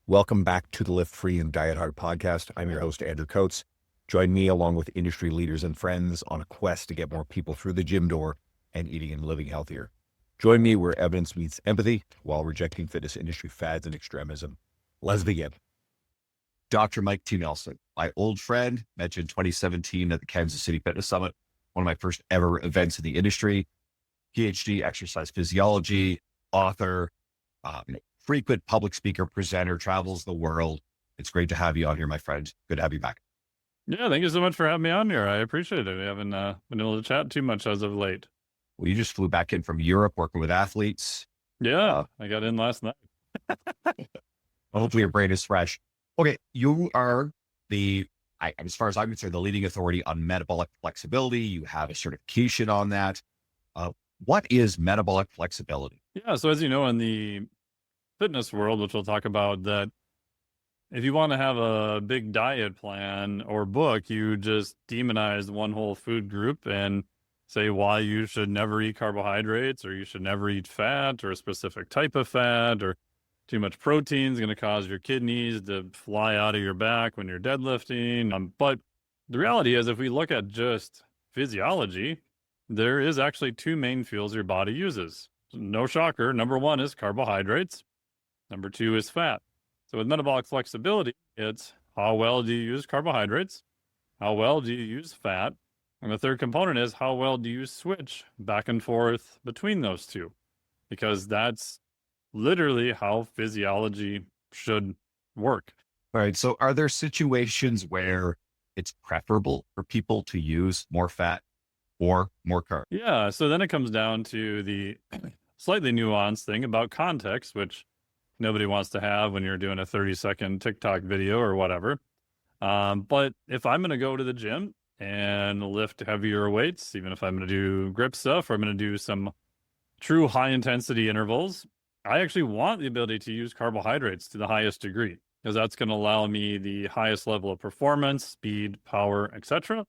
Welcome back to the Lift Free and Diet Hard podcast. I'm your host, Andrew Coates. Join me along with industry leaders and friends on a quest to get more people through the gym door and eating and living healthier. Join me where evidence meets empathy while rejecting fitness industry fads and extremism. Let's begin. Dr. Mike T. Nelson, my old friend, met you in 2017 at the Kansas City Fitness Summit, one of my first ever events in the industry. PhD, exercise physiology, author, frequent public speaker, presenter, travels the world. It's great to have you on here, my friend. Good to have you back. Yeah, thank you so much for having me on here. I appreciate it. We haven't been able to chat too much as of late. Well, you just flew back in from Europe working with athletes. Yeah, I got in last night. Hopefully your brain is fresh. Okay, you are as far as I'm concerned, the leading authority on metabolic flexibility. You have a certification on that. What is metabolic flexibility? Yeah, so as you know, in the fitness world, which we'll talk about, that if you want to have a big diet plan or book, you just demonize one whole food group and say why you should never eat carbohydrates, or you should never eat fat, or a specific type of fat, or too much protein is going to cause your kidneys to fly out of your back when you're deadlifting. But the reality is, if we look at just physiology, there is actually two main fuels your body uses. No shocker. Number one is carbohydrates. Number two is fat. So with metabolic flexibility, it's how well do you use carbohydrates? How well do you use fat? And the third component is how well do you switch back and forth between those two? Because that's literally how physiology should work. All right. So are there situations where it's preferable for people to use more fat or more carbs? Yeah. So then it comes down to the slightly nuanced thing about context, which nobody wants to have when you're doing a 30-second TikTok video or whatever. But if I'm going to go to the gym and lift heavier weights, even if I'm going to do grip stuff or I'm going to do some true high intensity intervals, I actually want the ability to use carbohydrates to the highest degree, because that's going to allow me the highest level of performance, speed, power, etc.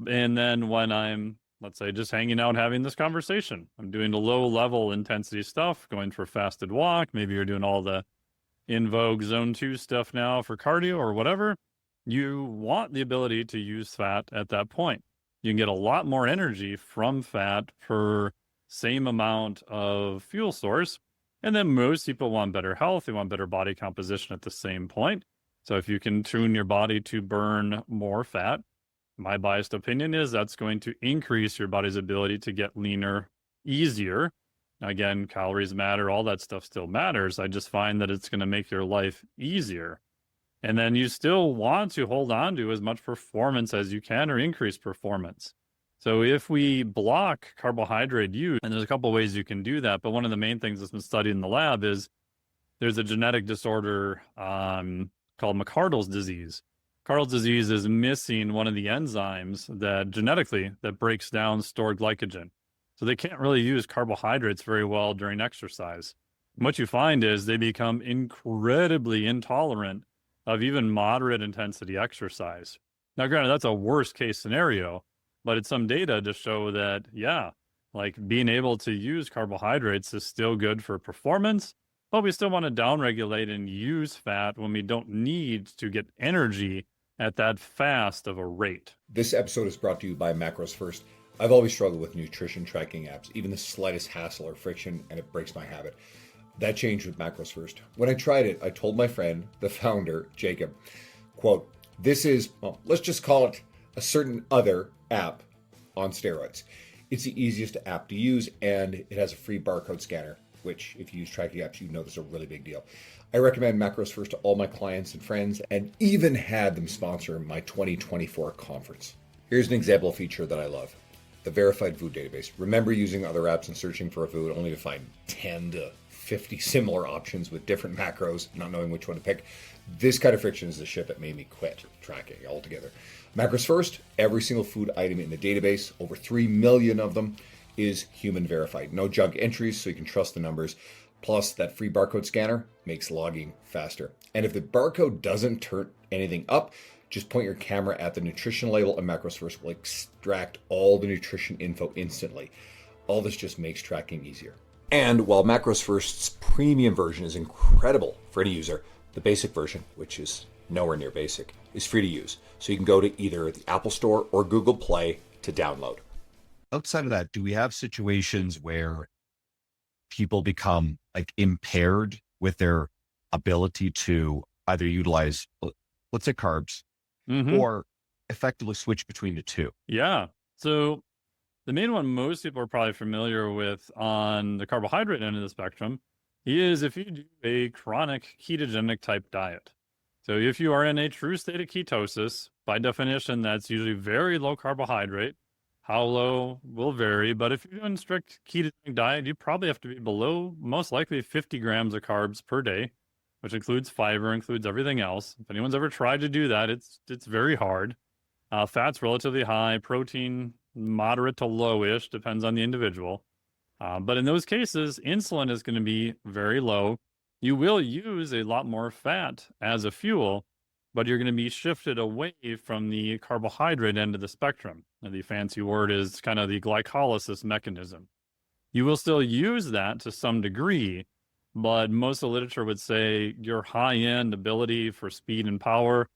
And then when I'm, let's say, just hanging out, having this conversation, I'm doing the low level intensity stuff, going for a fasted walk. Maybe you're doing all the in vogue zone 2 stuff now for cardio or whatever. You want the ability to use fat at that point. You can get a lot more energy from fat per same amount of fuel source. And then most people want better health. They want better body composition at the same point. So if you can tune your body to burn more fat, my biased opinion is that's going to increase your body's ability to get leaner easier. Again, calories matter, all that stuff still matters. I just find that it's going to make your life easier. And then you still want to hold on to as much performance as you can, or increase performance. So if we block carbohydrate use, and there's a couple of ways you can do that, but one of the main things that's been studied in the lab is there's a genetic disorder called McArdle's disease. McArdle's disease is missing one of the enzymes that genetically that breaks down stored glycogen. So they can't really use carbohydrates very well during exercise. And what you find is they become incredibly intolerant of even moderate intensity exercise. Now, granted, that's a worst case scenario, but it's some data to show that, yeah, like being able to use carbohydrates is still good for performance, but we still want to downregulate and use fat when we don't need to get energy at that fast of a rate. This episode is brought to you by Macros First. I've always struggled with nutrition tracking apps, even the slightest hassle or friction, and it breaks my habit. That changed with Macros First. When I tried it, I told my friend, the founder, Jacob, quote, this is, well, let's just call it a certain other app on steroids. It's the easiest app to use, and it has a free barcode scanner, which if you use tracking apps, you know this is a really big deal. I recommend Macros First to all my clients and friends, and even had them sponsor my 2024 conference. Here's an example feature that I love. The verified food database. Remember using other apps and searching for a food only to find 10 to 50 similar options with different macros, not knowing which one to pick. This kind of friction is the shit that made me quit tracking altogether. Macros First, every single food item in the database, over 3 million of them, is human verified. No junk entries, so you can trust the numbers. Plus, that free barcode scanner makes logging faster. And if the barcode doesn't turn anything up, just point your camera at the nutrition label and Macros First will extract all the nutrition info instantly. All this just makes tracking easier. And while Macros First's premium version is incredible for any user, The basic version, which is nowhere near basic, is free to use. So you can go to either the Apple Store or Google Play to download. Outside of that, do we have situations where people become like impaired with their ability to either utilize, let's say, carbs, or effectively switch between the two? Yeah. So the main one most people are probably familiar with on the carbohydrate end of the spectrum is if you do a chronic ketogenic type diet. So if you are in a true state of ketosis, by definition, that's usually very low carbohydrate. How low will vary, but if you're doing strict ketogenic diet, you probably have to be below, most likely 50 grams of carbs per day, which includes fiber, includes everything else. If anyone's ever tried to do that, it's very hard. Fat's relatively high, protein moderate to lowish, depends on the individual. But in those cases, insulin is going to be very low. You will use a lot more fat as a fuel, but you're going to be shifted away from the carbohydrate end of the spectrum. And the fancy word is kind of the glycolysis mechanism. You will still use that to some degree, but most of the literature would say your high-end ability for speed and power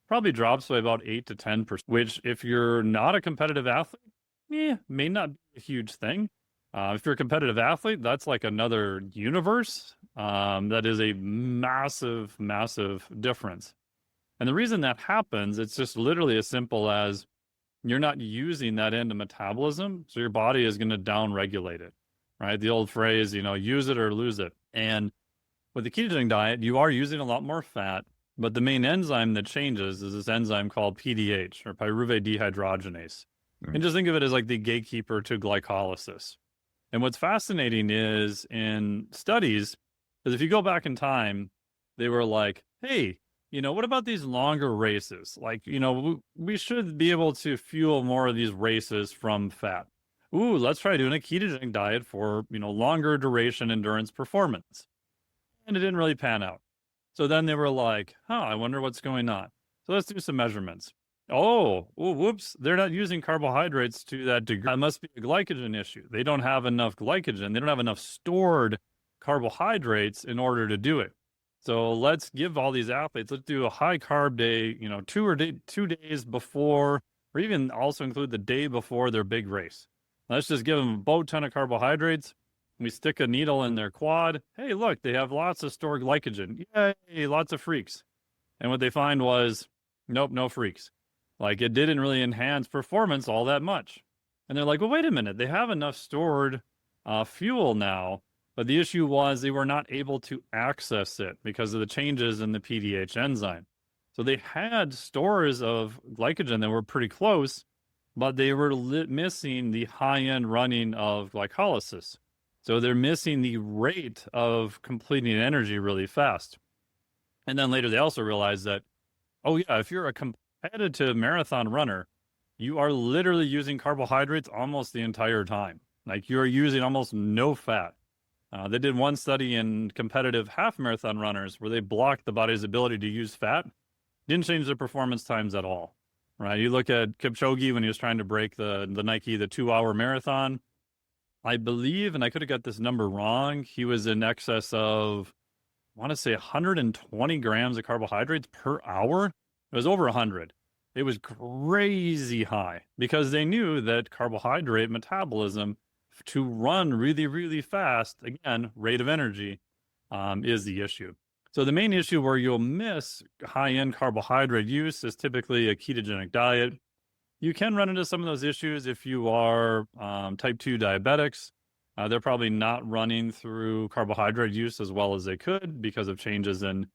probably drops by about 8 to 10%, which if you're not a competitive athlete, may not be a huge thing. If you're a competitive athlete, that's like another universe. That is a massive, massive difference. And the reason that happens, it's just literally as simple as you're not using that end of metabolism, so your body is going to down-regulate it, right? The old phrase, use it or lose it. And with the ketogenic diet, you are using a lot more fat, but the main enzyme that changes is this enzyme called PDH, or pyruvate dehydrogenase. And just think of it as like the gatekeeper to glycolysis. And what's fascinating is in studies, is if you go back in time, they were like, hey, what about these longer races? Like, we should be able to fuel more of these races from fat. Ooh, let's try doing a ketogenic diet for, longer duration endurance performance. And it didn't really pan out. So then they were like, I wonder what's going on. So let's do some measurements. Oh, whoops, they're not using carbohydrates to that degree. That must be a glycogen issue. They don't have enough glycogen. They don't have enough stored carbohydrates in order to do it. So let's give all these athletes, let's do a high carb day, 2 days before, or even also include the day before their big race. Let's just give them a boat ton of carbohydrates. We stick a needle in their quad. Hey, look, they have lots of stored glycogen. Yay, lots of freaks. And what they find was, nope, no freaks. Like it didn't really enhance performance all that much. And they're like, well, wait a minute. They have enough stored fuel now. But the issue was they were not able to access it because of the changes in the PDH enzyme. So they had stores of glycogen that were pretty close, but they were missing the high-end running of glycolysis. So they're missing the rate of completing energy really fast. And then later they also realized that, if you're a competitive marathon runner, you are literally using carbohydrates almost the entire time. Like you're using almost no fat. They did one study in competitive half marathon runners where they blocked the body's ability to use fat. Didn't change their performance times at all, right? You look at Kipchoge when he was trying to break the Nike, the 2-hour marathon. I believe, and I could have got this number wrong, he was in excess of, I want to say 120 grams of carbohydrates per hour. It was over 100. It was crazy high because they knew that carbohydrate metabolism to run really, really fast, again, rate of energy, is the issue. So the main issue where you'll miss high-end carbohydrate use is typically a ketogenic diet. You can run into some of those issues if you are type 2 diabetics. They're probably not running through carbohydrate use as well as they could because of changes in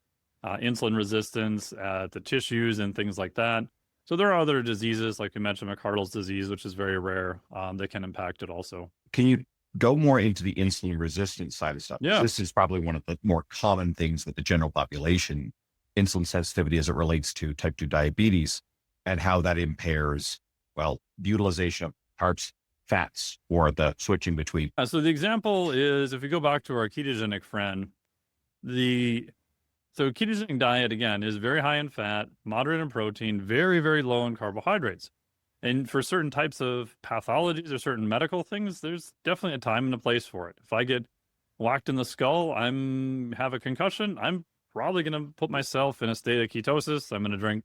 insulin resistance at the tissues and things like that. So there are other diseases, like you mentioned, McArdle's disease, which is very rare, that can impact it also. Can you go more into the insulin resistance side of stuff? Yeah. This is probably one of the more common things with the general population, insulin sensitivity as it relates to type 2 diabetes and how that impairs, the utilization of carbs, fats, or the switching between. So the example is, if we go back to our ketogenic friend, so ketogenic diet, again, is very high in fat, moderate in protein, very, very low in carbohydrates. And for certain types of pathologies or certain medical things, there's definitely a time and a place for it. If I get whacked in the skull, have a concussion, I'm probably going to put myself in a state of ketosis. I'm going to drink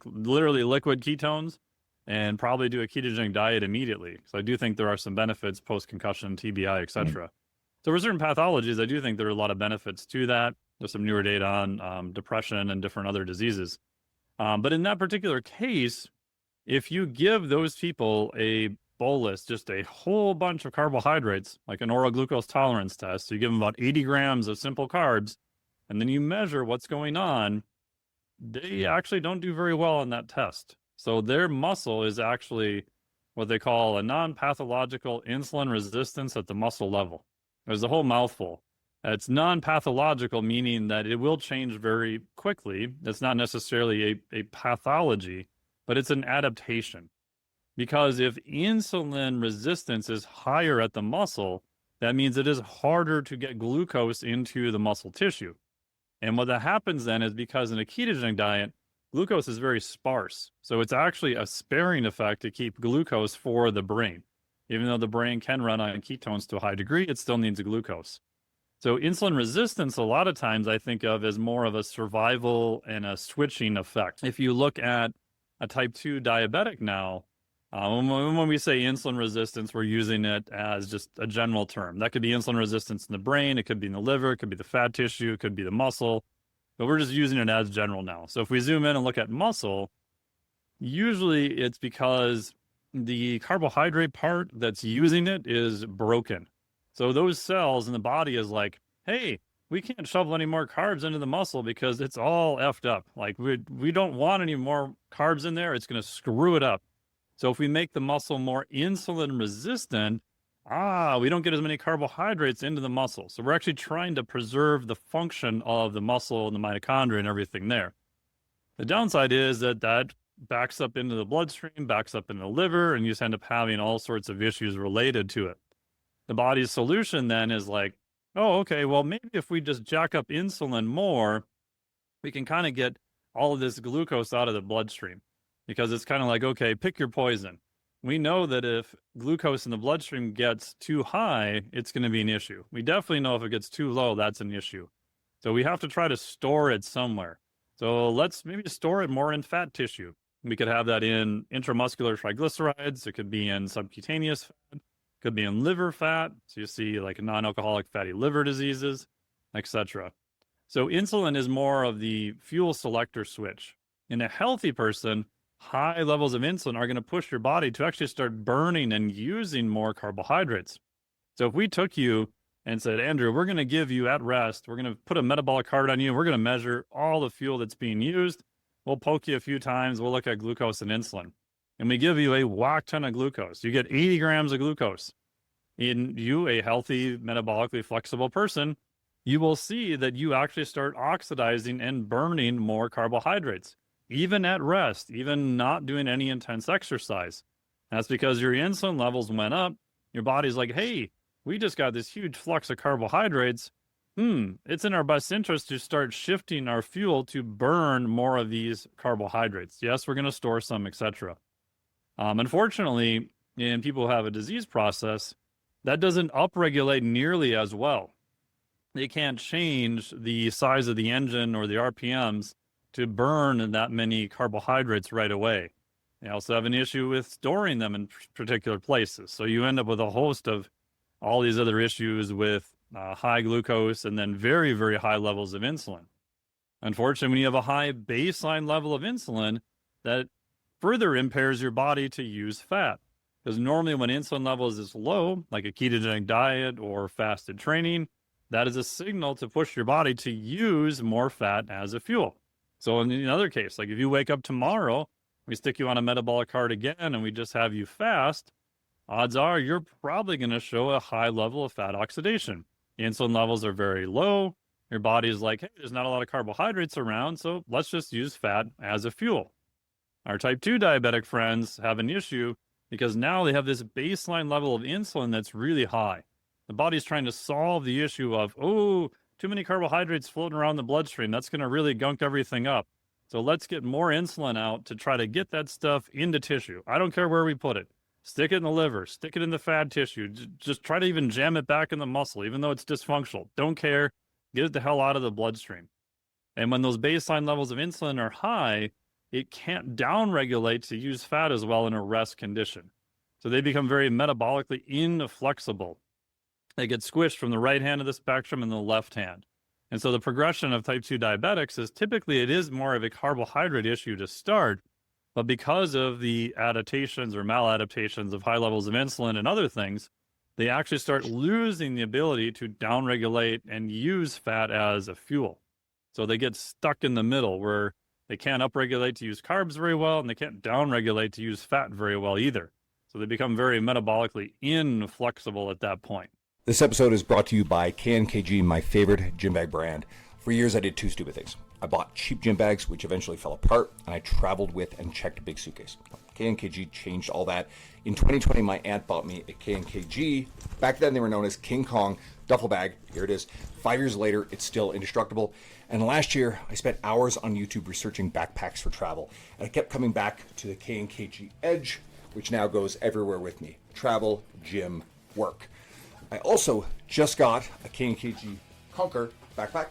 literally liquid ketones and probably do a ketogenic diet immediately. So I do think there are some benefits post-concussion, TBI, et cetera. So for certain pathologies, I do think there are a lot of benefits to that. There's some newer data on depression and different other diseases. But in that particular case, if you give those people a bolus, just a whole bunch of carbohydrates, like an oral glucose tolerance test, so you give them about 80 grams of simple carbs, and then you measure what's going on, they actually don't do very well on that test. So their muscle is actually what they call a non-pathological insulin resistance at the muscle level. There's a whole mouthful. It's non-pathological, meaning that it will change very quickly. It's not necessarily a pathology, but it's an adaptation. Because if insulin resistance is higher at the muscle, that means it is harder to get glucose into the muscle tissue. And what that happens then is because in a ketogenic diet, glucose is very sparse. So it's actually a sparing effect to keep glucose for the brain. Even though the brain can run on ketones to a high degree, it still needs glucose. So insulin resistance, a lot of times I think of as more of a survival and a switching effect. If you look at a type 2 diabetic now, when we say insulin resistance, we're using it as just a general term. That could be insulin resistance in the brain, it could be in the liver, it could be the fat tissue, it could be the muscle, but we're just using it as general now. So if we zoom in and look at muscle, usually it's because the carbohydrate part that's using it is broken. So those cells in the body is like, hey, we can't shovel any more carbs into the muscle because it's all effed up. Like we don't want any more carbs in there. It's going to screw it up. So if we make the muscle more insulin resistant, we don't get as many carbohydrates into the muscle. So we're actually trying to preserve the function of the muscle and the mitochondria and everything there. The downside is that backs up into the bloodstream, backs up into the liver, and you just end up having all sorts of issues related to it. The body's solution then is like, oh, okay, well, maybe if we just jack up insulin more, we can kind of get all of this glucose out of the bloodstream. Because it's kind of like, okay, pick your poison. We know that if glucose in the bloodstream gets too high, it's going to be an issue. We definitely know if it gets too low, that's an issue. So we have to try to store it somewhere. So let's maybe store it more in fat tissue. We could have that in intramuscular triglycerides. It could be in subcutaneous fat. Could be in liver fat. So you see like non-alcoholic fatty liver diseases, etc. So insulin is more of the fuel selector switch. In a healthy person, high levels of insulin are going to push your body to actually start burning and using more carbohydrates. So if we took you and said, Andrew, we're going to give you at rest, we're going to put a metabolic card on you, and we're going to measure all the fuel that's being used. We'll poke you a few times. We'll look at glucose and insulin. And we give you a whack ton of glucose. You get 80 grams of glucose. In you, a healthy, metabolically flexible person, you will see that you actually start oxidizing and burning more carbohydrates, even at rest, even not doing any intense exercise. That's because your insulin levels went up. Your body's like, hey, we just got this huge flux of carbohydrates. It's in our best interest to start shifting our fuel to burn more of these carbohydrates. Yes, we're going to store some, etc. Unfortunately, in people who have a disease process, that doesn't upregulate nearly as well. They can't change the size of the engine or the RPMs to burn that many carbohydrates right away. They also have an issue with storing them in particular places. So you end up with a host of all these other issues with high glucose and then very, very high levels of insulin. Unfortunately, when you have a high baseline level of insulin, that further impairs your body to use fat. Because normally when insulin levels is low, like a ketogenic diet or fasted training, that is a signal to push your body to use more fat as a fuel. So in another case, like if you wake up tomorrow, we stick you on a metabolic card again, and we just have you fast, odds are you're probably going to show a high level of fat oxidation. Insulin levels are very low. Your body's like, hey, there's not a lot of carbohydrates around, so let's just use fat as a fuel. Our type 2 diabetic friends have an issue because now they have this baseline level of insulin that's really high. The body's trying to solve the issue of, too many carbohydrates floating around the bloodstream. That's going to really gunk everything up. So let's get more insulin out to try to get that stuff into tissue. I don't care where we put it. Stick it in the liver, stick it in the fat tissue. Just try to even jam it back in the muscle, even though it's dysfunctional. Don't care. Get it the hell out of the bloodstream. And when those baseline levels of insulin are high, it can't downregulate to use fat as well in a rest condition. So they become very metabolically inflexible. They get squished from the right hand of the spectrum and the left hand. And so the progression of type 2 diabetics is typically it is more of a carbohydrate issue to start, but because of the adaptations or maladaptations of high levels of insulin and other things, they actually start losing the ability to downregulate and use fat as a fuel. So they get stuck in the middle where they can't upregulate to use carbs very well, and they can't downregulate to use fat very well either. So they become very metabolically inflexible at that point. This episode is brought to you by KNKG, my favorite gym bag brand. For years, I did two stupid things. I bought cheap gym bags, which eventually fell apart, and I traveled with and checked a big suitcase. KNKG changed all that. In 2020, my aunt bought me a KNKG. Back then, they were known as King Kong duffel bag. Here it is. 5 years later, it's still indestructible. And last year, I spent hours on YouTube researching backpacks for travel. And I kept coming back to the KNKG Edge, which now goes everywhere with me. Travel, gym, work. I also just got a KNKG Conquer backpack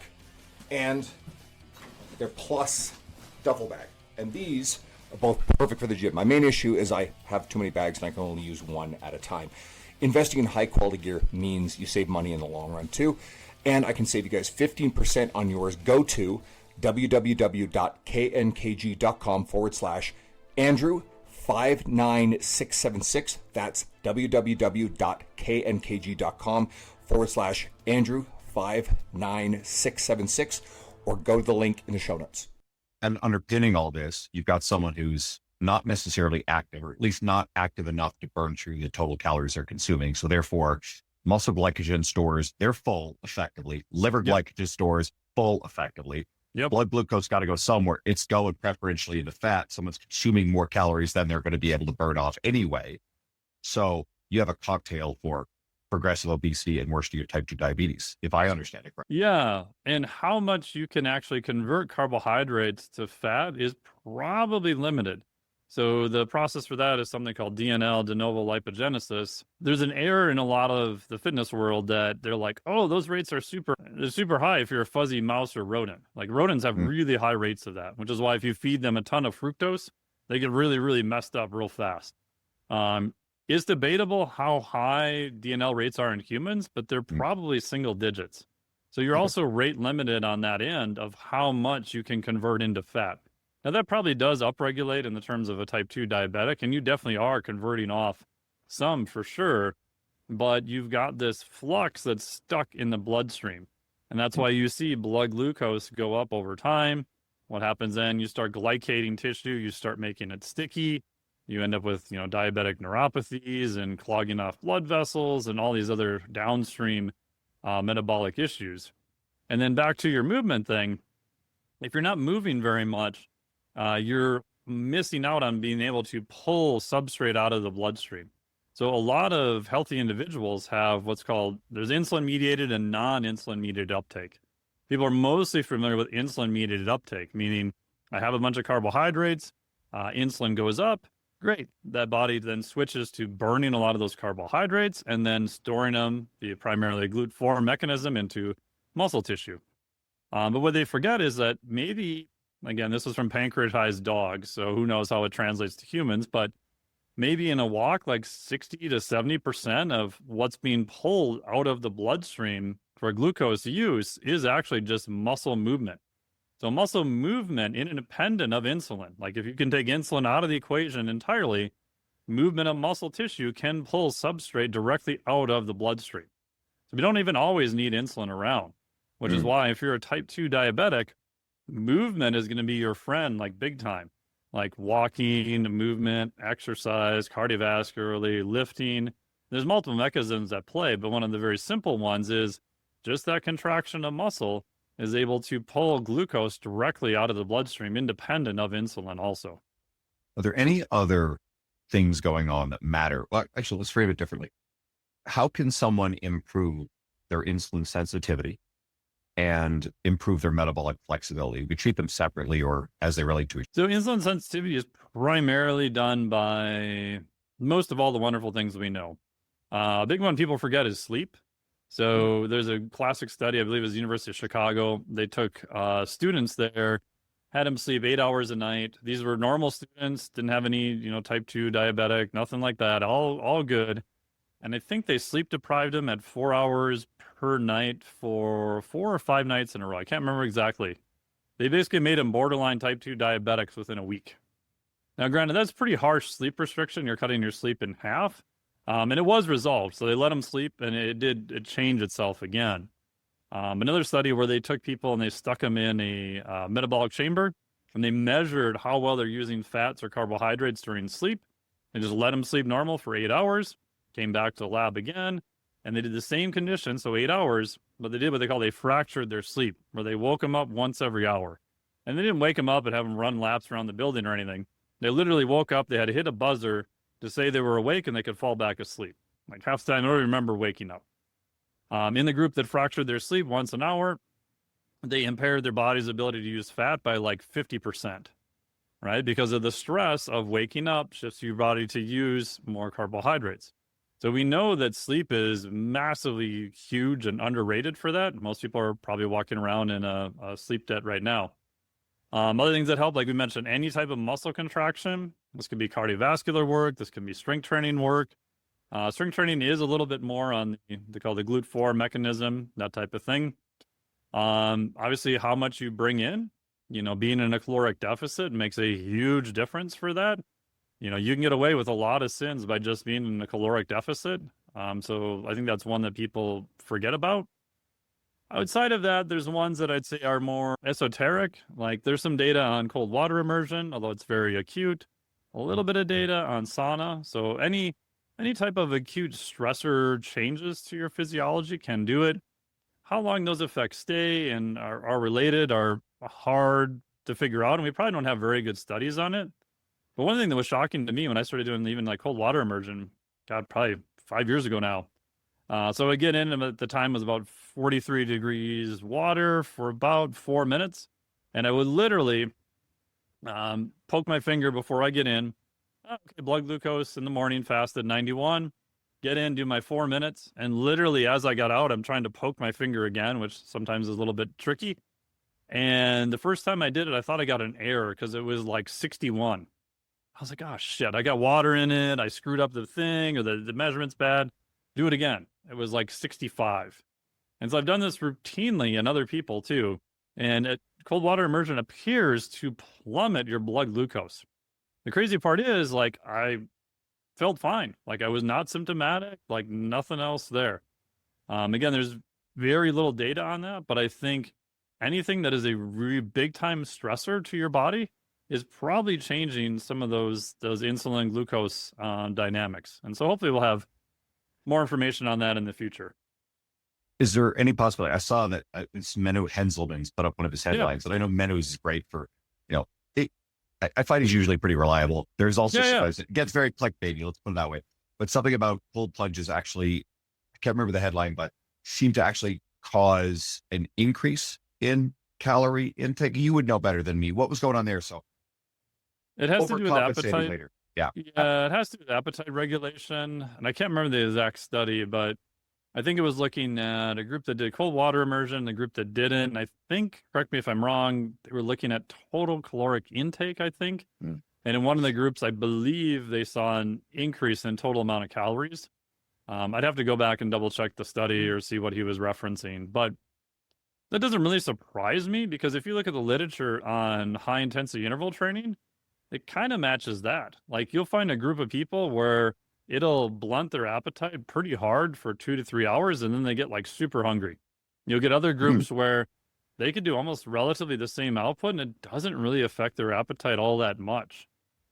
and their Plus duffel bag. And these are both perfect for the gym. My main issue is I have too many bags and I can only use one at a time. Investing in high quality gear means you save money in the long run too. And I can save you guys 15% on yours. Go to www.knkg.com/Andrew59676. That's www.knkg.com/Andrew59676, or go to the link in the show notes. And underpinning all this, you've got someone who's not necessarily active, or at least not active enough to burn through the total calories they're consuming. So therefore, muscle glycogen stores, they're full effectively. Liver glycogen stores, full effectively. Blood glucose got to go somewhere. It's going preferentially into fat. Someone's consuming more calories than they're going to be able to burn off anyway. So you have a cocktail for progressive obesity and worse to your type 2 diabetes, if I understand it correctly. Yeah. And how much you can actually convert carbohydrates to fat is probably limited. So the process for that is something called DNL, de novo lipogenesis. There's an error in a lot of the fitness world that they're like, oh, those rates are super high if you're a fuzzy mouse or rodent. Like rodents have really high rates of that, which is why if you feed them a ton of fructose, they get really, really messed up real fast. It's debatable how high DNL rates are in humans, but they're probably single digits. So you're also rate limited on that end of how much you can convert into fat. Now, that probably does upregulate in the terms of a type 2 diabetic, and you definitely are converting off some for sure, but you've got this flux that's stuck in the bloodstream. And that's why you see blood glucose go up over time. What happens then? You start glycating tissue, you start making it sticky. You end up with, diabetic neuropathies and clogging off blood vessels and all these other downstream metabolic issues. And then back to your movement thing, if you're not moving very much, you're missing out on being able to pull substrate out of the bloodstream. So a lot of healthy individuals have what's called, there's insulin-mediated and non-insulin-mediated uptake. People are mostly familiar with insulin-mediated uptake, meaning I have a bunch of carbohydrates, insulin goes up, great. That body then switches to burning a lot of those carbohydrates and then storing them via primarily a GLUT4 mechanism into muscle tissue. But what they forget is that maybe, again, this is from pancreatized dogs, so who knows how it translates to humans, but maybe in a walk, like 60 to 70% of what's being pulled out of the bloodstream for glucose use is actually just muscle movement. So muscle movement independent of insulin, like if you can take insulin out of the equation entirely, movement of muscle tissue can pull substrate directly out of the bloodstream. So we don't even always need insulin around, which is why if you're a type 2 diabetic, movement is going to be your friend, like big time, like walking, movement, exercise, cardiovascularly, lifting. There's multiple mechanisms at play, but one of the very simple ones is just that contraction of muscle is able to pull glucose directly out of the bloodstream, independent of insulin also. Are there any other things going on that matter? Well, actually, let's frame it differently. How can someone improve their insulin sensitivity and improve their metabolic flexibility? We treat them separately or as they relate to each other. So insulin sensitivity is primarily done by most of all the wonderful things we know. A big one people forget is sleep. So there's a classic study, I believe it was the University of Chicago. They took students there, had them sleep 8 hours a night. These were normal students, didn't have any, type 2 diabetic, nothing like that, all good. And I think they sleep deprived them at 4 hours per night for 4 or 5 nights in a row. I can't remember exactly. They basically made them borderline type 2 diabetics within a week. Now, granted, that's pretty harsh sleep restriction. You're cutting your sleep in half. And it was resolved. So they let them sleep and it changed itself again. Another study where they took people and they stuck them in a metabolic chamber and they measured how well they're using fats or carbohydrates during sleep. They just let them sleep normal for 8 hours, came back to the lab again, and they did the same condition, so 8 hours, but they did what they call they fractured their sleep, where they woke them up once every hour. And they didn't wake them up and have them run laps around the building or anything. They literally woke up, they had to hit a buzzer to say they were awake and they could fall back asleep. Like half the time, I don't remember waking up. In the group that fractured their sleep once an hour, they impaired their body's ability to use fat by like 50%, right? Because of the stress of waking up shifts your body to use more carbohydrates. So we know that sleep is massively huge and underrated for that. Most people are probably walking around in a sleep debt right now. Other things that help, like we mentioned, any type of muscle contraction. This could be cardiovascular work. This can be strength training work. Strength training is a little bit more on they call the GLUT4 mechanism, that type of thing. Obviously, how much you bring in, being in a caloric deficit makes a huge difference for that. You can get away with a lot of sins by just being in a caloric deficit. So I think that's one that people forget about. Outside of that, there's ones that I'd say are more esoteric. Like there's some data on cold water immersion, although it's very acute. A little bit of data on sauna. So any type of acute stressor changes to your physiology can do it. How long those effects stay and are related are hard to figure out. And we probably don't have very good studies on it. But one thing that was shocking to me when I started doing even like cold water immersion, God, probably 5 years ago now. So I get in at the time was about 43 degrees water for about 4 minutes. And I would literally poke my finger before I get in. Okay, blood glucose in the morning, fasted 91. Get in, do my 4 minutes. And literally as I got out, I'm trying to poke my finger again, which sometimes is a little bit tricky. And the first time I did it, I thought I got an error because it was like 61. I was like, oh, shit, I got water in it. I screwed up the thing or the measurement's bad. Do it again. It was like 65. And so I've done this routinely in other people too. And cold water immersion appears to plummet your blood glucose. The crazy part is like I felt fine. Like I was not symptomatic, like nothing else there. Again, there's very little data on that, but I think anything that is a really big time stressor to your body is probably changing some of those insulin glucose dynamics. And so hopefully we'll have more information on that in the future. Is there any possibility? I saw that it's Menno Henselman's put up one of his headlines, and I know Menno's is great for, I find he's usually pretty reliable. There's also, it gets very clickbaity, let's put it that way. But something about cold plunges actually, I can't remember the headline, but seem to actually cause an increase in calorie intake. You would know better than me. What was going on there? So it has to do with appetite. Later. Yeah, it has to do with appetite regulation. And I can't remember the exact study, but I think it was looking at a group that did cold water immersion, a group that didn't. And I think, correct me if I'm wrong, they were looking at total caloric intake, I think. And in one of the groups, I believe they saw an increase in total amount of calories. I'd have to go back and double check the study or see what he was referencing. But that doesn't really surprise me because if you look at the literature on high intensity interval training, it kind of matches that. Like you'll find a group of people where it'll blunt their appetite pretty hard for 2 to 3 hours, and then they get like super hungry. You'll get other groups where they could do almost relatively the same output, and it doesn't really affect their appetite all that much.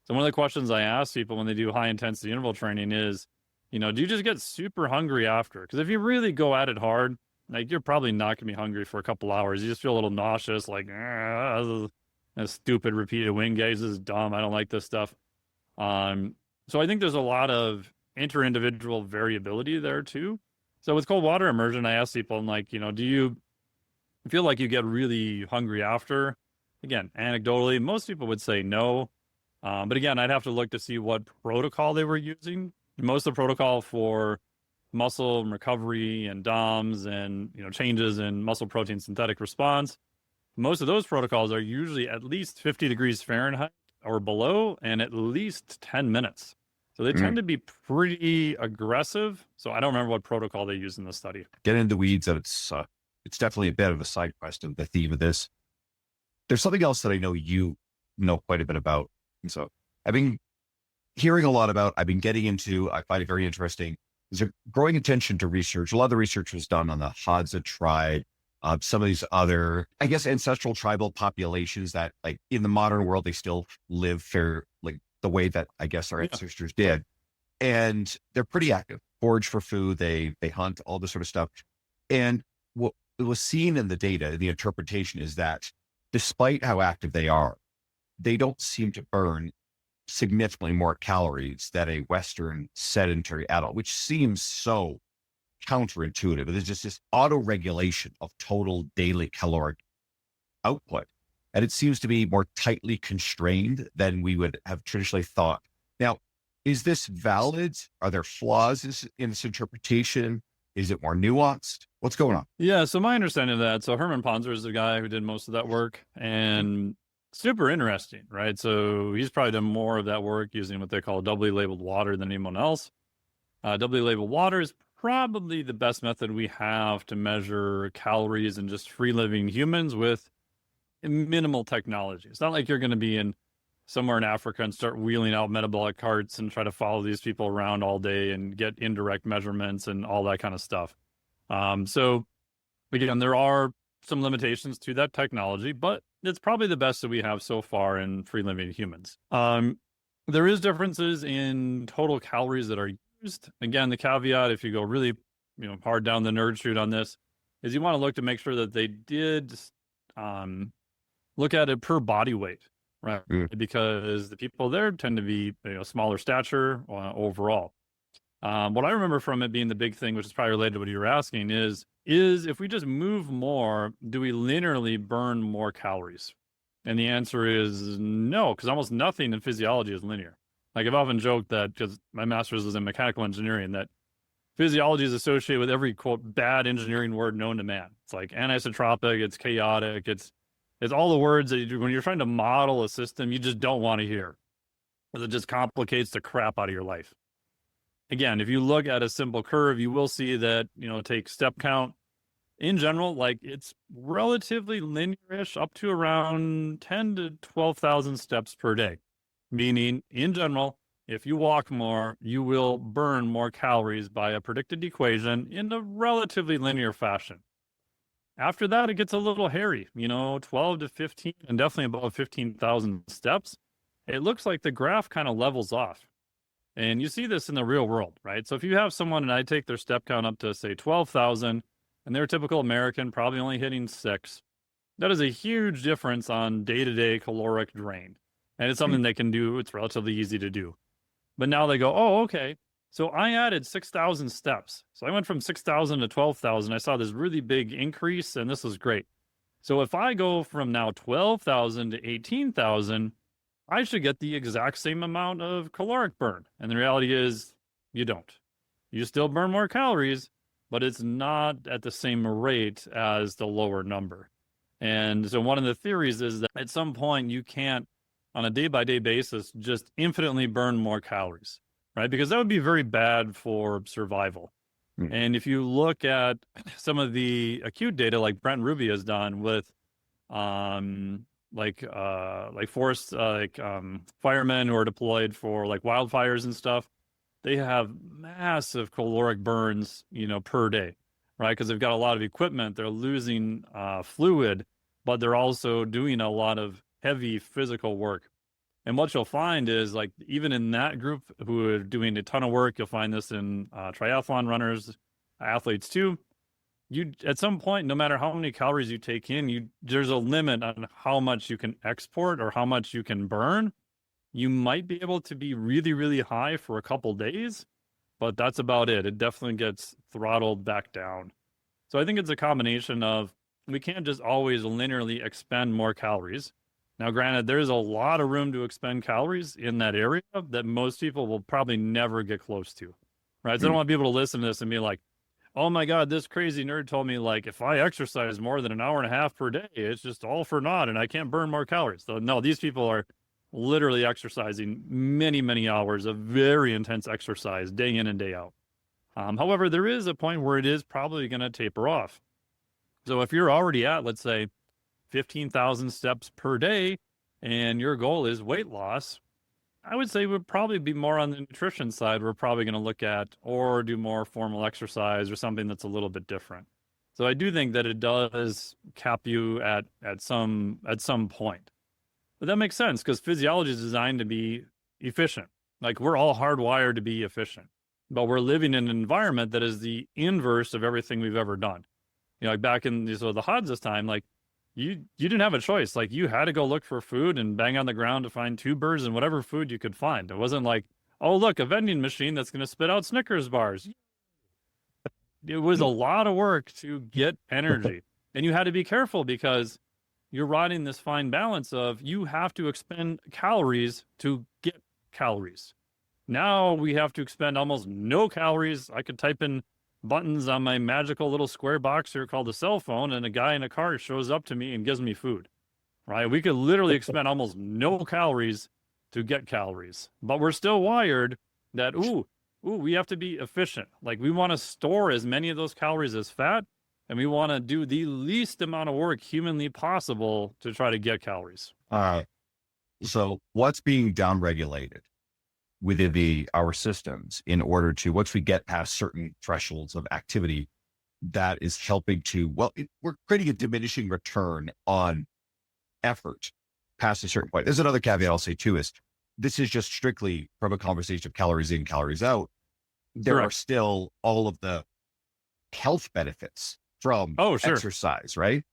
So one of the questions I ask people when they do high intensity interval training is, do you just get super hungry after? Because if you really go at it hard, like you're probably not gonna be hungry for a couple hours. You just feel a little nauseous, like, this stupid repeated wind gaze is dumb. I don't like this stuff. So I think there's a lot of inter-individual variability there too. So with cold water immersion, I ask people, I'm like, do you feel like you get really hungry after? Again, anecdotally, most people would say no. But again, I'd have to look to see what protocol they were using. Most of the protocol for muscle recovery and DOMS and, changes in muscle protein synthetic response. Most of those protocols are usually at least 50 degrees Fahrenheit or below and at least 10 minutes. So they tend to be pretty aggressive. So I don't remember what protocol they used in the study. Get into the weeds, and it's definitely a bit of a side quest of the theme of this. There's something else that I know you know quite a bit about. And so I've been hearing a lot about, I've been getting into, I find it very interesting. There's a growing attention to research. A lot of the research was done on the Hadza tribe, some of these other, I guess, ancestral tribal populations that, like, in the modern world, they still live like the way that I guess our ancestors did. And they're pretty active, forage for food, they hunt, all this sort of stuff. And what was seen in the data, the interpretation is that despite how active they are, they don't seem to burn significantly more calories than a Western sedentary adult, which seems so counterintuitive. There's just this auto-regulation of total daily caloric output. And it seems to be more tightly constrained than we would have traditionally thought. Now, is this valid? Are there flaws in this interpretation? Is it more nuanced? What's going on? Yeah, so my understanding of that, so Herman Ponzer is the guy who did most of that work, and super interesting, right? So he's probably done more of that work using what they call doubly labeled water than anyone else. Doubly labeled water is probably the best method we have to measure calories in just free living humans with minimal technology. It's not like you're going to be in somewhere in Africa and start wheeling out metabolic carts and try to follow these people around all day and get indirect measurements and all that kind of stuff. So again, there are some limitations to that technology, but it's probably the best that we have so far in free living humans. There is differences in total calories that are used. Again, the caveat, if you go really, hard down the nerd chute on this, is you want to look to make sure that they did look at it per body weight, right? Because the people there tend to be smaller stature overall. What I remember from it being the big thing, which is probably related to what you were asking, is if we just move more, do we linearly burn more calories? And the answer is no, because almost nothing in physiology is linear. Like, I've often joked that, because my master's is in mechanical engineering, that physiology is associated with every, quote, bad engineering word known to man. It's like anisotropic, it's chaotic, it's all the words that when you're trying to model a system, you just don't want to hear, because it just complicates the crap out of your life. Again, if you look at a simple curve, you will see that, take step count. In general, like, it's relatively linear-ish up to around 10 to 12,000 steps per day. Meaning, in general, if you walk more, you will burn more calories by a predicted equation in a relatively linear fashion. After that, it gets a little hairy, 12 to 15 and definitely above 15,000 steps. It looks like the graph kind of levels off. And you see this in the real world, right? So if you have someone and I take their step count up to, say, 12,000, and they're a typical American, probably only hitting 6, that is a huge difference on day-to-day caloric drain. And it's something they can do. It's relatively easy to do. But now they go, oh, okay. So I added 6,000 steps. So I went from 6,000 to 12,000. I saw this really big increase, and this is great. So if I go from now 12,000 to 18,000, I should get the exact same amount of caloric burn. And the reality is you don't. You still burn more calories, but it's not at the same rate as the lower number. And so one of the theories is that at some point you can't, on a day-by-day basis, just infinitely burn more calories, right? Because that would be very bad for survival. And if you look at some of the acute data like Brent Ruby has done with forest firemen who are deployed for like wildfires and stuff, they have massive caloric burns, per day, right? Because they've got a lot of equipment, they're losing fluid, but they're also doing a lot of heavy physical work. And what you'll find is, like, even in that group who are doing a ton of work, you'll find this in triathlon runners, athletes too. You, at some point, no matter how many calories you take in, there's a limit on how much you can export or how much you can burn. You might be able to be really, really high for a couple days, but that's about it. It definitely gets throttled back down. So I think it's a combination of, we can't just always linearly expend more calories. Now, granted, there's a lot of room to expend calories in that area that most people will probably never get close to. right? So I don't want people to listen to this and be like, oh my God, this crazy nerd told me like, if I exercise more than an hour and a half per day, it's just all for naught and I can't burn more calories. So no, these people are literally exercising many, many hours of very intense exercise day in and day out. However, there is a point where it is probably going to taper off. So if you're already at, let's say, 15,000 steps per day and your goal is weight loss, I would say would probably be more on the nutrition side. We're probably going to look at or do more formal exercise or something that's a little bit different. So I do think that it does cap you at some point. But that makes sense because physiology is designed to be efficient. Like we're all hardwired to be efficient, but we're living in an environment that is the inverse of everything we've ever done. You know, like back in the Hodges time, like you didn't have a choice. Like you had to go look for food and bang on the ground to find tubers and whatever food you could find. It wasn't like, oh, look, a vending machine that's going to spit out Snickers bars. It was a lot of work to get energy. And you had to be careful because you're riding this fine balance of you have to expend calories to get calories. Now we have to expend almost no calories. I could type in buttons on my magical little square box here called a cell phone, and a guy in a car shows up to me and gives me food, right? We could literally expend almost no calories to get calories, but we're still wired that, we have to be efficient. Like we want to store as many of those calories as fat, and we want to do the least amount of work humanly possible to try to get calories. So what's being downregulated within our systems in order to, once we get past certain thresholds of activity, that is helping to, we're creating a diminishing return on effort past a certain point. There's another caveat I'll say too, is this is just strictly from a conversation of calories in, calories out. There are still all of the health benefits from exercise, right?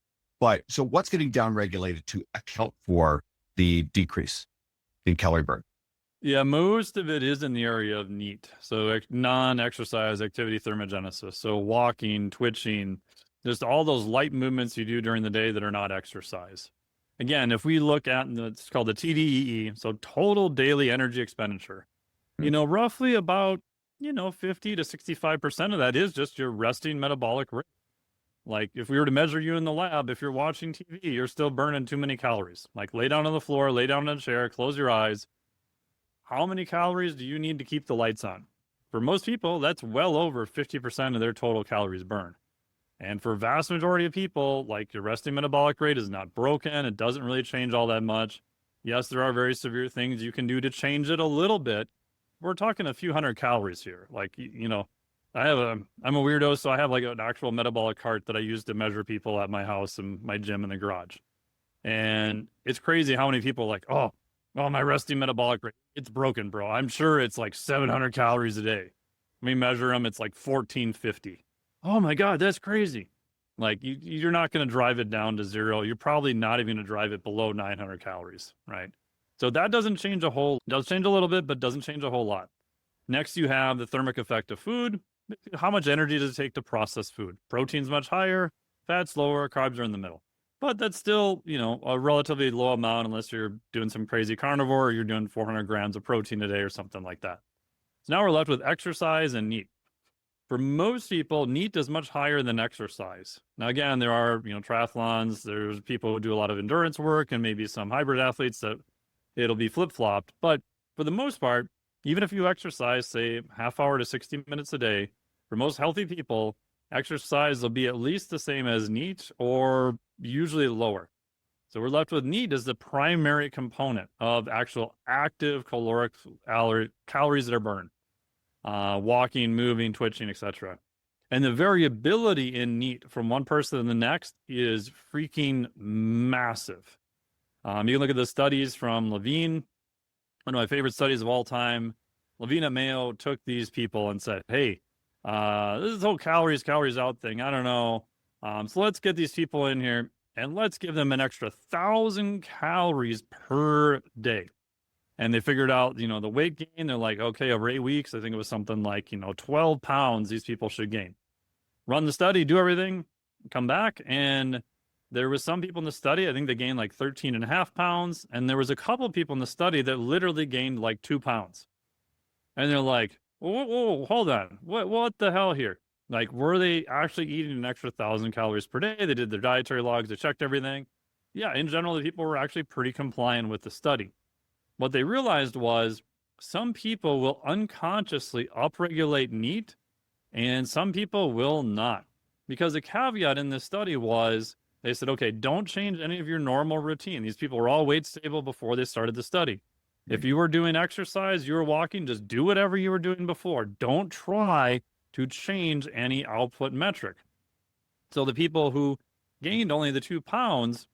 But so what's getting downregulated to account for the decrease in calorie burn? Yeah, most of it is in the area of NEAT. So non-exercise activity thermogenesis. So walking, twitching, just all those light movements you do during the day that are not exercise. Again, if we look at, it's called the TDEE, so total daily energy expenditure, roughly about, 50 to 65% of that is just your resting metabolic rate. Like if we were to measure you in the lab, if you're watching TV, you're still burning too many calories. Like lay down on the floor, lay down in a chair, close your eyes. How many calories do you need to keep the lights on? For most people, that's well over 50% of their total calories burned. And for vast majority of people, like your resting metabolic rate is not broken. It doesn't really change all that much. Yes, there are very severe things you can do to change it a little bit. We're talking a few hundred calories here. Like, I'm a weirdo, so I have like an actual metabolic cart that I use to measure people at my house and my gym in the garage. And it's crazy how many people are like, oh, my resting metabolic rate, it's broken, bro. I'm sure it's like 700 calories a day. We measure them, it's like 1450. Oh my God, that's crazy. Like you're not going to drive it down to zero. You're probably not even going to drive it below 900 calories, right? So that does change a little bit, but doesn't change a whole lot. Next, you have the thermic effect of food. How much energy does it take to process food? Protein's much higher, fat's lower, carbs are in the middle. But that's still, a relatively low amount unless you're doing some crazy carnivore or you're doing 400 grams of protein a day or something like that. So now we're left with exercise and NEAT. For most people, NEAT is much higher than exercise. Now, again, there are, triathlons. There's people who do a lot of endurance work and maybe some hybrid athletes that it'll be flip-flopped. But for the most part, even if you exercise, say, half hour to 60 minutes a day, for most healthy people, exercise will be at least the same as NEAT or usually lower. So we're left with NEAT as the primary component of actual active caloric calories that are burned. Walking, moving, twitching, etc. And the variability in NEAT from one person to the next is freaking massive. You can look at the studies from Levine, one of my favorite studies of all time. Levine at Mayo took these people and said, hey, this is the whole calories out thing. I don't know. So let's get these people in here and let's give them an extra 1,000 calories per day. And they figured out, the weight gain. They're like, okay, over 8 weeks, I think it was something like, 12 pounds these people should gain. Run the study, do everything, come back. And there was some people in the study, I think they gained like 13.5 pounds. And there was a couple of people in the study that literally gained like 2 pounds. And they're like, whoa, hold on. What the hell here? Like, were they actually eating an extra 1,000 calories per day? They did their dietary logs, they checked everything. Yeah, in general, the people were actually pretty compliant with the study. What they realized was some people will unconsciously upregulate NEAT and some people will not. Because the caveat in this study was they said, okay, don't change any of your normal routine. These people were all weight stable before they started the study. If you were doing exercise, you were walking, just do whatever you were doing before. Don't try to change any output metric. So the people who gained only the 2 pounds,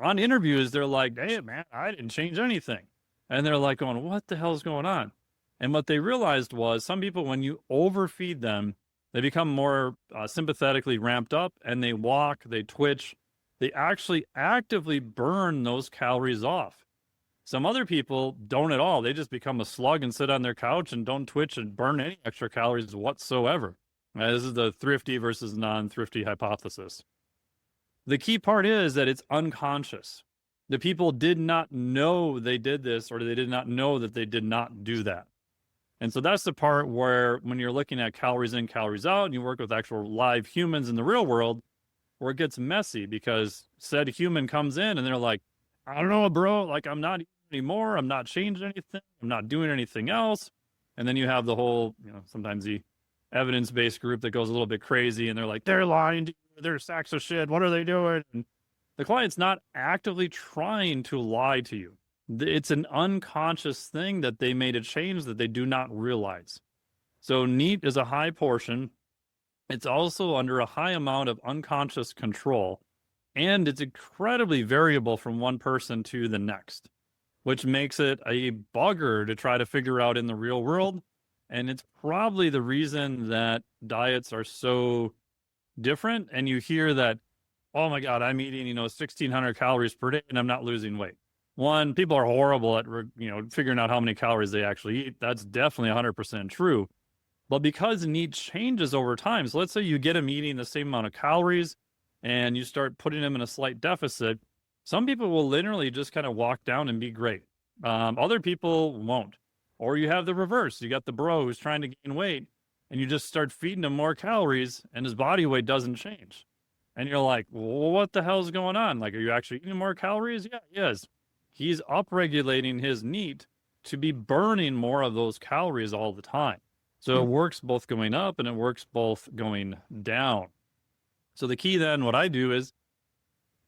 on interviews, they're like, hey, man, I didn't change anything. And they're like going, what the hell's going on? And what they realized was some people, when you overfeed them, they become more sympathetically ramped up and they walk, they twitch, they actually actively burn those calories off. Some other people don't at all. They just become a slug and sit on their couch and don't twitch and burn any extra calories whatsoever. This is the thrifty versus non-thrifty hypothesis. The key part is that it's unconscious. The people did not know they did this, or they did not know that they did not do that. And so that's the part where when you're looking at calories in, calories out, and you work with actual live humans in the real world, where it gets messy because said human comes in and they're like, I don't know, bro, like I'm not eating anymore. I'm not changing anything. I'm not doing anything else. And then you have the whole, sometimes the evidence-based group that goes a little bit crazy and they're like, they're lying to you. They're sacks of shit. What are they doing? And the client's not actively trying to lie to you. It's an unconscious thing that they made a change that they do not realize. So NEAT is a high portion. It's also under a high amount of unconscious control, and it's incredibly variable from one person to the next, which makes it a bugger to try to figure out in the real world. And it's probably the reason that diets are so different. And you hear that, oh my God, I'm eating, 1,600 calories per day and I'm not losing weight. One, people are horrible at, figuring out how many calories they actually eat. That's definitely 100% true. But because NEAT changes over time, so let's say you get them eating the same amount of calories and you start putting them in a slight deficit, some people will literally just kind of walk down and be great. Other people won't. Or you have the reverse. You got the bro who's trying to gain weight and you just start feeding him more calories and his body weight doesn't change. And you're like, well, what the hell's going on? Like, are you actually eating more calories? Yeah, he is. He's upregulating his NEAT to be burning more of those calories all the time. So it works both going up and it works both going down. So the key then, what I do is,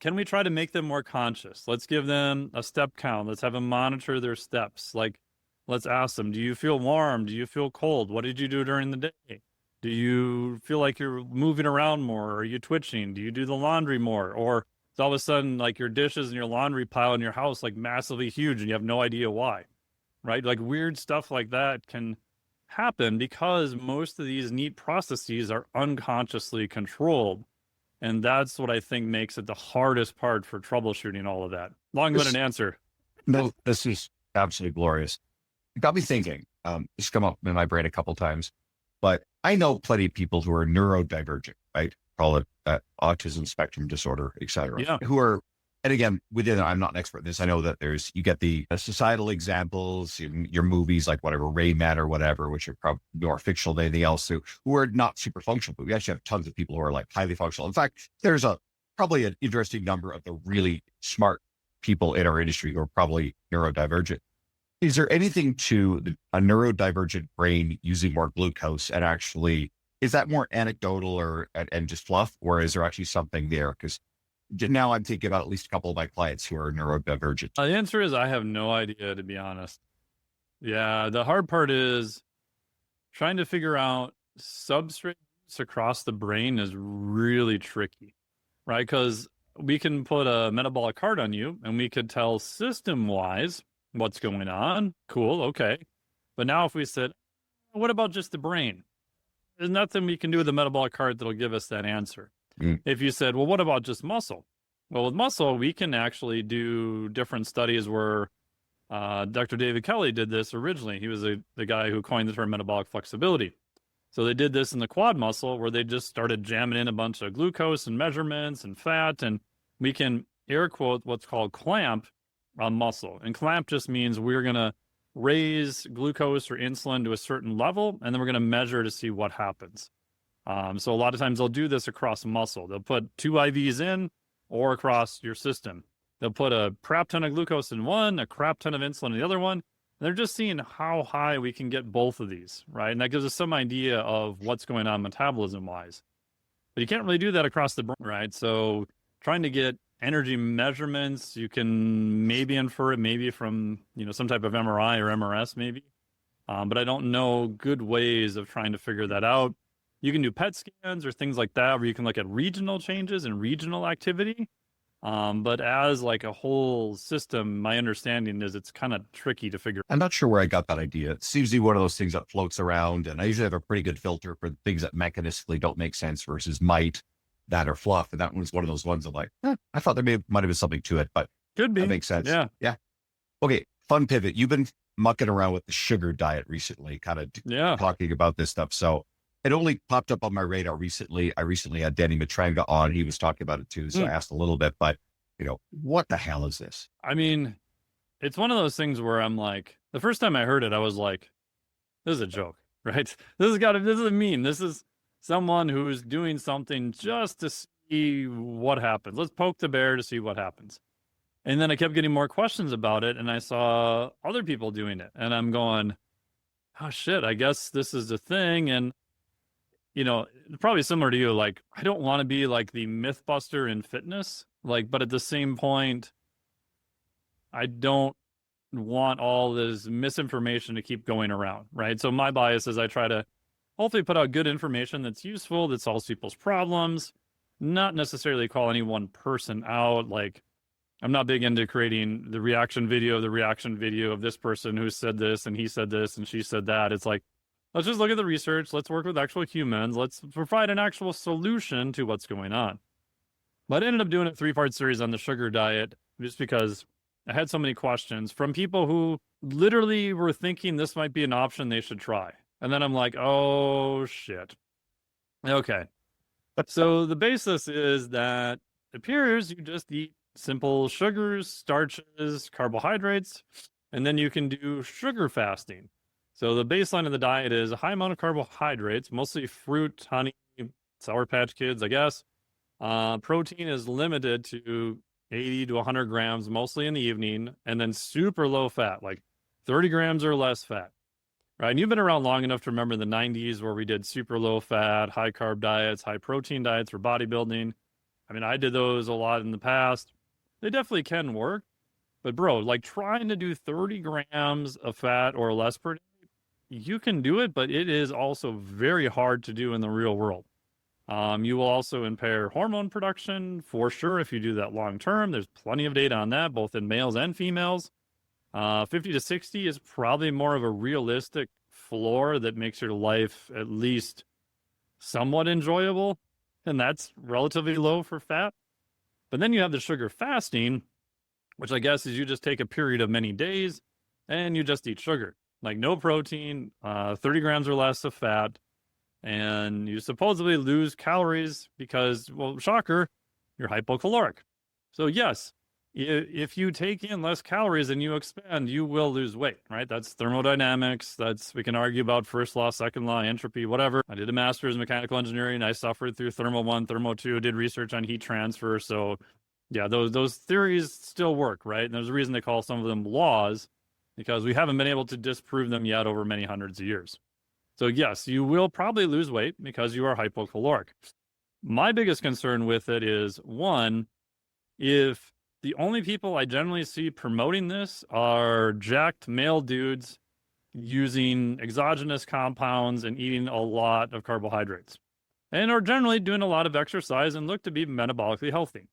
can we try to make them more conscious? Let's give them a step count. Let's have them monitor their steps. Like, let's ask them, do you feel warm? Do you feel cold? What did you do during the day? Do you feel like you're moving around more? Are you twitching? Do you do the laundry more? Or it's all of a sudden like your dishes and your laundry pile in your house like massively huge and you have no idea why, right? Like weird stuff like that can happen because most of these NEAT processes are unconsciously controlled. And that's what I think makes it the hardest part for troubleshooting all of that. Long-winded answer. No, this is absolutely glorious. It got me thinking. It's come up in my brain a couple times, but I know plenty of people who are neurodivergent, right? Call it autism spectrum disorder, et cetera, Yeah. who are, and again, I'm not an expert in this. I know that you get the societal examples in your movies, like whatever, Rain Man or whatever, which are probably more fictional than anything else, who are not super functional, but we actually have tons of people who are like highly functional. In fact, there's probably an interesting number of the really smart people in our industry who are probably neurodivergent. Is there anything to a neurodivergent brain using more glucose and actually, is that more anecdotal and just fluff, or is there actually something there? Because now I'm thinking about at least a couple of my clients who are neurodivergent. The answer is I have no idea, to be honest. Yeah, the hard part is trying to figure out substrate use across the brain is really tricky, right? Because we can put a metabolic card on you and we could tell system-wise what's going on. Cool, okay. But now if we said, what about just the brain? There's nothing we can do with the metabolic card that'll give us that answer. If you said, well, what about just muscle? Well, with muscle, we can actually do different studies where Dr. David Kelly did this originally. He was the guy who coined the term metabolic flexibility. So they did this in the quad muscle where they just started jamming in a bunch of glucose and measurements and fat. And we can air quote what's called clamp on muscle. And clamp just means we're going to raise glucose or insulin to a certain level, and then we're going to measure to see what happens. So a lot of times they'll do this across muscle. They'll put 2 IVs in or across your system. They'll put a crap ton of glucose in one, a crap ton of insulin in the other one. And they're just seeing how high we can get both of these, right? And that gives us some idea of what's going on metabolism-wise. But you can't really do that across the brain, right? So trying to get energy measurements, you can maybe infer it maybe from, some type of MRI or MRS maybe. But I don't know good ways of trying to figure that out. You can do PET scans or things like that where you can look at regional changes and regional activity. But as like a whole system, my understanding is it's kind of tricky to figure. I'm not sure where I got that idea. It seems to be one of those things that floats around, and I usually have a pretty good filter for things that mechanistically don't make sense versus might, that or fluff. And that one's one of those ones I'm like, I thought there might have been something to it, but could be. That makes sense. Yeah. Okay, fun pivot. You've been mucking around with the sugar diet recently, kind of talking about this stuff. So it only popped up on my radar recently. I recently had Danny Matranga on. He was talking about it too. So I asked a little bit, but what the hell is this? I mean, it's one of those things where I'm like, the first time I heard it, I was like, this is a joke, right? This is a meme. This is someone who is doing something just to see what happens. Let's poke the bear to see what happens. And then I kept getting more questions about it, and I saw other people doing it. And I'm going, oh shit, I guess this is the thing. And probably similar to you, like, I don't want to be like the myth buster in fitness, but at the same point, I don't want all this misinformation to keep going around, right? So my bias is I try to hopefully put out good information that's useful, that solves people's problems, not necessarily call any one person out. Like, I'm not big into creating the reaction video of this person who said this and he said this and she said that. It's like, let's just look at the research. Let's work with actual humans. Let's provide an actual solution to what's going on. But I ended up doing a 3-part series on the sugar diet just because I had so many questions from people who literally were thinking this might be an option they should try. And then I'm like, oh, shit. Okay. So the basis is that it appears you just eat simple sugars, starches, carbohydrates, and then you can do sugar fasting. So the baseline of the diet is a high amount of carbohydrates, mostly fruit, honey, Sour Patch Kids, I guess. Protein is limited to 80 to 100 grams, mostly in the evening, and then super low fat, like 30 grams or less fat. Right? And you've been around long enough to remember the 90s where we did super low fat, high carb diets, high protein diets for bodybuilding. I mean, I did those a lot in the past. They definitely can work. But bro, like trying to do 30 grams of fat or less per day, you can do it, but it is also very hard to do in the real world. You will also impair hormone production for sure if you do that long term. There's plenty of data on that, both in males and females. 50 to 60 is probably more of a realistic floor that makes your life at least somewhat enjoyable, and that's relatively low for fat. But then you have the sugar fasting, which I guess is you just take a period of many days and you just eat sugar. Like no protein, 30 grams or less of fat, and you supposedly lose calories because, well, shocker, you're hypocaloric. So yes, if you take in less calories than you expend, you will lose weight, right? That's thermodynamics. We can argue about first law, second law, entropy, whatever. I did a master's in mechanical engineering. I suffered through thermo 1, thermo 2, did research on heat transfer. So yeah, those theories still work, right? And there's a reason they call some of them laws, because we haven't been able to disprove them yet over many hundreds of years. So yes, you will probably lose weight because you are hypocaloric. My biggest concern with it is, one, if the only people I generally see promoting this are jacked male dudes using exogenous compounds and eating a lot of carbohydrates, and are generally doing a lot of exercise and look to be metabolically healthy.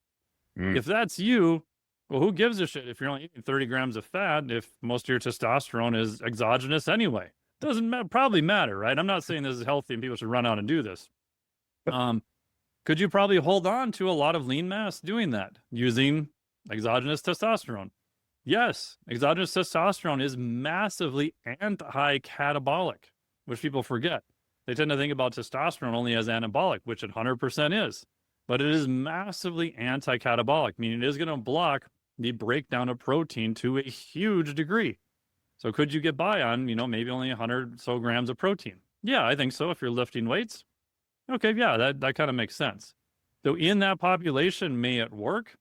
If that's you, well, who gives a shit if you're only eating 30 grams of fat if most of your testosterone is exogenous anyway? Doesn't probably matter, right? I'm not saying this is healthy and people should run out and do this. Could you probably hold on to a lot of lean mass doing that using exogenous testosterone? Yes, exogenous testosterone is massively anti-catabolic, which people forget. They tend to think about testosterone only as anabolic, which it 100% is. But it is massively anti-catabolic, meaning it is going to block the breakdown of protein to a huge degree. So could you get by on, maybe only 100 so grams of protein? Yeah, I think so. If you're lifting weights. Okay. Yeah, that kind of makes sense. So in that population, may it work?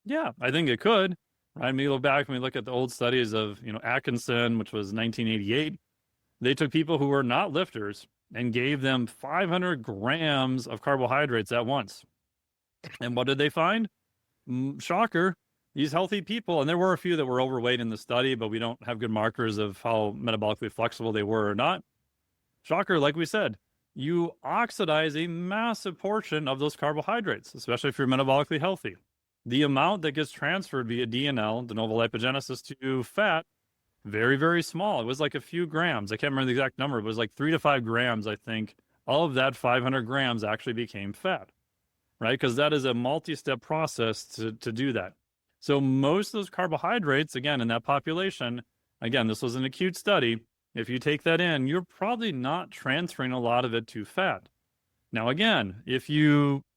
Yeah, I think it could. Right. I mean, look back when we look at the old studies of, Atkinson, which was 1988, they took people who were not lifters and gave them 500 grams of carbohydrates at once. And what did they find? Shocker. These healthy people, and there were a few that were overweight in the study, but we don't have good markers of how metabolically flexible they were or not. Shocker, like we said, you oxidize a massive portion of those carbohydrates, especially if you're metabolically healthy. The amount that gets transferred via DNL, de novo lipogenesis, to fat, very, very small. It was like a few grams. I can't remember the exact number. It was like 3 to 5 grams, I think. All of that 500 grams actually became fat, right? Because that is a multi-step process to do that. So most of those carbohydrates, again, in that population, again, this was an acute study. If you take that in, you're probably not transferring a lot of it to fat. Now, again,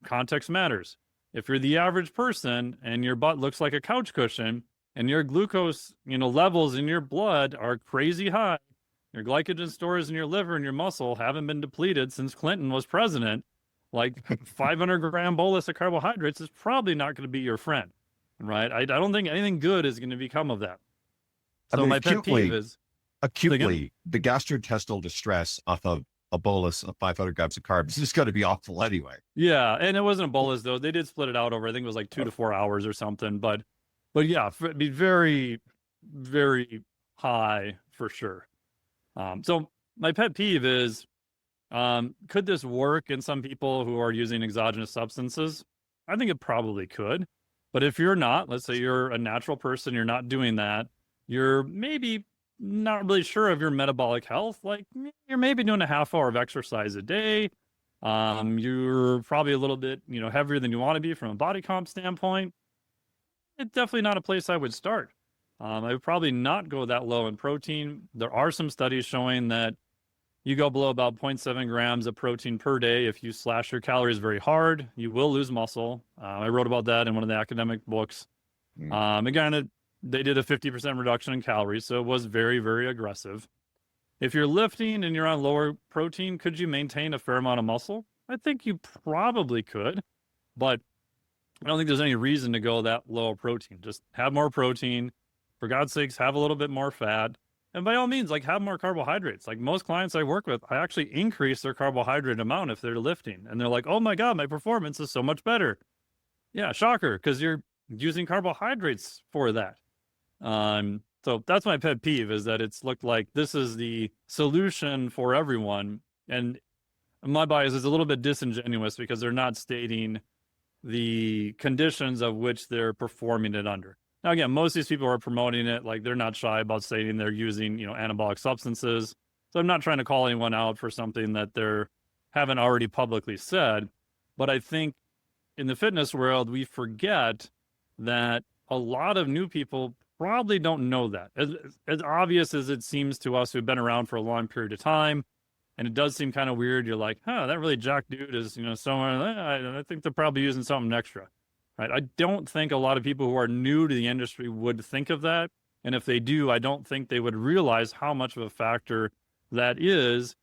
context matters. If you're the average person and your butt looks like a couch cushion and your glucose, levels in your blood are crazy high, your glycogen stores in your liver and your muscle haven't been depleted since Clinton was president, like 500 gram bolus of carbohydrates is probably not going to be your friend. Right. I don't think anything good is going to become of that. So my pet peeve is acutely the gastrointestinal distress off of a bolus of 500 grams of carbs is going to be awful anyway. Yeah. And it wasn't a bolus though. They did split it out over, I think it was like 2 to 4 hours or something, but yeah, it'd be very, very high for sure. So my pet peeve is, could this work in some people who are using exogenous substances? I think it probably could. But if you're not, let's say you're a natural person, you're not doing that, you're maybe not really sure of your metabolic health, like you're maybe doing a half hour of exercise a day. You're probably a little bit, heavier than you want to be from a body comp standpoint. It's definitely not a place I would start. I would probably not go that low in protein. There are some studies showing that you go below about 0.7 grams of protein per day. If you slash your calories very hard, you will lose muscle. I wrote about that in one of the academic books. Again, they did a 50% reduction in calories, so it was very, very aggressive. If you're lifting and you're on lower protein, could you maintain a fair amount of muscle? I think you probably could, but I don't think there's any reason to go that low protein. Just have more protein. For God's sakes, have a little bit more fat. And by all means, have more carbohydrates. Like most clients I work with, I actually increase their carbohydrate amount if they're lifting. And they're like, oh my God, my performance is so much better. Yeah, shocker, because you're using carbohydrates for that. So that's my pet peeve, is that it's looked like this is the solution for everyone. And my bias is a little bit disingenuous because they're not stating the conditions of which they're performing it under. Now, again, most of these people are promoting it, like they're not shy about stating they're using, anabolic substances. So I'm not trying to call anyone out for something that they haven't already publicly said. But I think in the fitness world, we forget that a lot of new people probably don't know that. As obvious as it seems to us who've been around for a long period of time, and it does seem kind of weird. You're like, that really jacked dude is, somewhere. I think they're probably using something extra. Right. I don't think a lot of people who are new to the industry would think of that. And if they do, I don't think they would realize how much of a factor that is.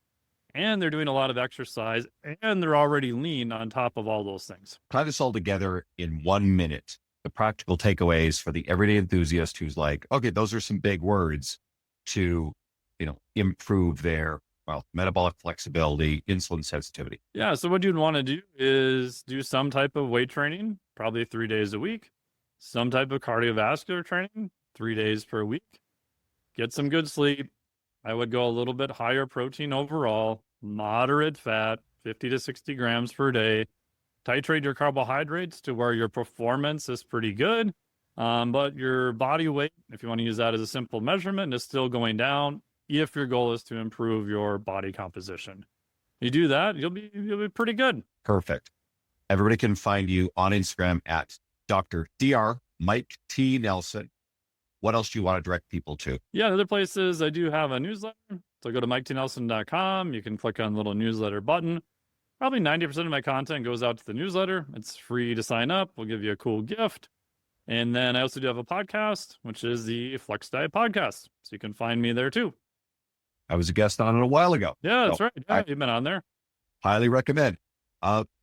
And they're doing a lot of exercise and they're already lean on top of all those things. Tie this all together in 1 minute. The practical takeaways for the everyday enthusiast who's like, okay, those are some big words to, improve their metabolic flexibility, insulin sensitivity. Yeah. So what you'd want to do is do some type of weight training, probably 3 days a week, some type of cardiovascular training, 3 days per week, get some good sleep. I would go a little bit higher protein overall, moderate fat, 50 to 60 grams per day, titrate your carbohydrates to where your performance is pretty good. But your body weight, if you want to use that as a simple measurement, is still going down if your goal is to improve your body composition. You do that, you'll be pretty good. Perfect. Everybody can find you on Instagram at Dr. Mike T. Nelson. What else do you want to direct people to? Yeah, other places, I do have a newsletter. So go to miketnelson.com. You can click on the little newsletter button. Probably 90% of my content goes out to the newsletter. It's free to sign up. We'll give you a cool gift. And then I also do have a podcast, which is the Flex Diet Podcast. So you can find me there too. I was a guest on it a while ago. Yeah, that's So right. Yeah, you've been on there. highly recommend.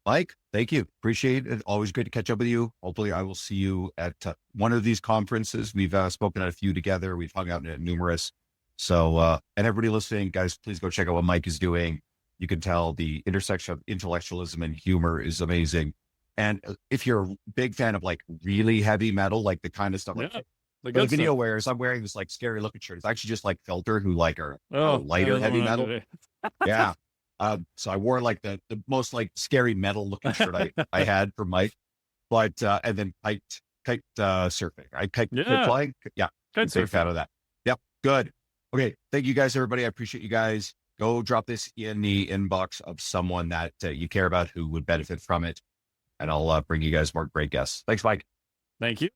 Mike, thank you. Appreciate it. Always great to catch up with you. Hopefully I will see you at one of these conferences. We've spoken at a few together. We've hung out at numerous. So, and everybody listening, guys, please go check out what Mike is doing. You can tell the intersection of intellectualism and humor is amazing. And if you're a big fan of like really heavy metal, like the kind of stuff, like the video wears, I'm wearing this like scary looking shirt. It's actually just like Filter, who like are lighter heavy metal. Yeah. So I wore like the most like scary metal looking shirt I had for Mike, but, and then kite surfing. I kite flying. Yeah. Kite Big surfing. fan of that. Yep. Good. Okay. Thank you guys, everybody. I appreciate you guys. Go drop this in the inbox of someone that you care about who would benefit from it. And I'll bring you guys more great guests. Thanks, Mike. Thank you.